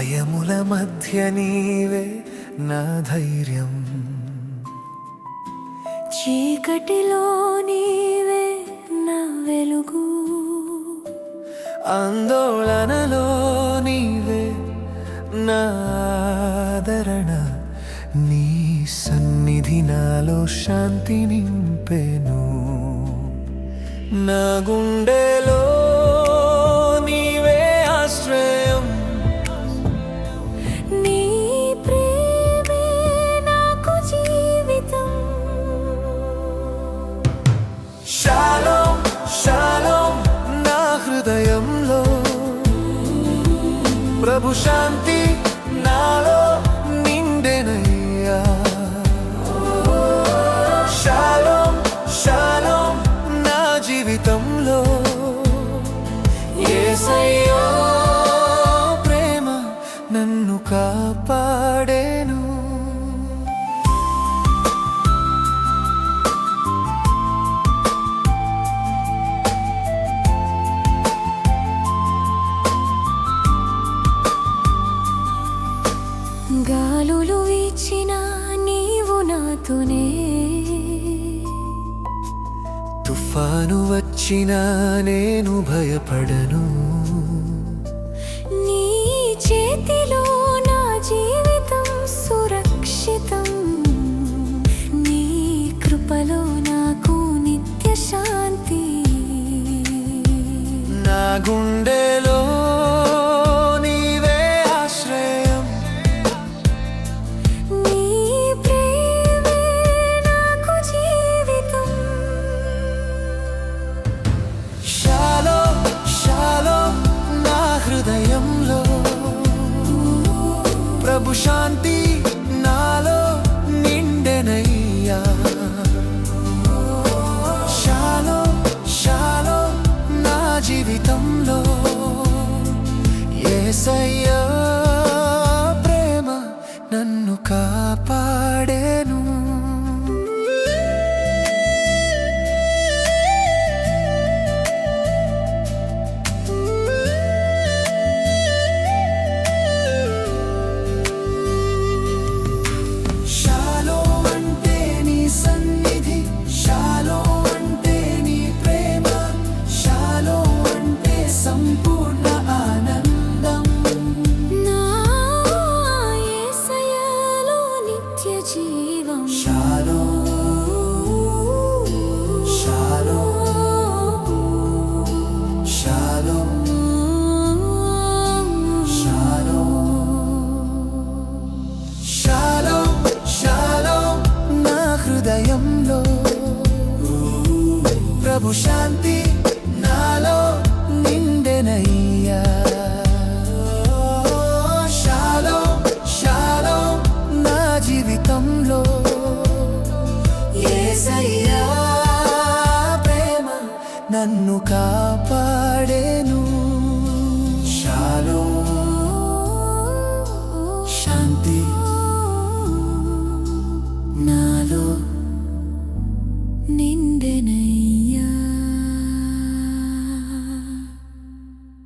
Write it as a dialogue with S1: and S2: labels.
S1: భయముల మధ్య నీవే నా ధైర్యం,
S2: చీకటిలో నీవే నా వెలుగు,
S1: ఆందోళనలో నీవే నా ఆదరణ. నీ సన్నిధి నాలో శాంతి నింపెను, నా గుండెలో నీవే ఆశ్రయం.
S2: నీ ప్రేమే నాకు జీవితం.
S1: షాలోం షాలోం నా హృదయంలో, ప్రభు శాంతి నాలో నిండెనయ్యా. షాలోం షాలోం నా జీవితంలో, యేసయ్యా ప్రేమ నన్ను కాపాడేను.
S2: గాలులు వీచిన నీవు నాతోనే,
S1: తుఫాను వచ్చినా నేను భయపడను.
S2: నీ చేతిలో నా జీవితం సురక్షితం. నీ కృపలో నాకు నిత్య శాంతి.
S1: నా గుండెలో నీవే ఆశ్రయం,
S2: నీ ప్రేమే నాకు జీవితం.
S1: షాలోం షాలోం నా హృదయంలో, ప్రభు శాంతి నాలో నిండెనయ్యా. షాలోం షాలోం నా జీవితంలో, యేసయ్యా ప్రేమ నన్ను కాపాడేను. షాలోం అంటే నీ సన్నిధి, షాలోం అంటే నీ ప్రేమ, షాలోం అంటే సంపూర్ణ ఆనందం.
S2: నా యేసయ్యలో నిత్య జీవం.
S1: Shalom shalom shalom shalom shalom నా హృదయంలో, ప్రభు శాంతి నాలో నిండెనయ్యా. షాలోం షాలోం నా జీవితంలో, యేసయ్యా ప్రేమ నన్ను కాపాడేను. షాలోం శాంతి
S2: నాలో నిండెనయ్యా.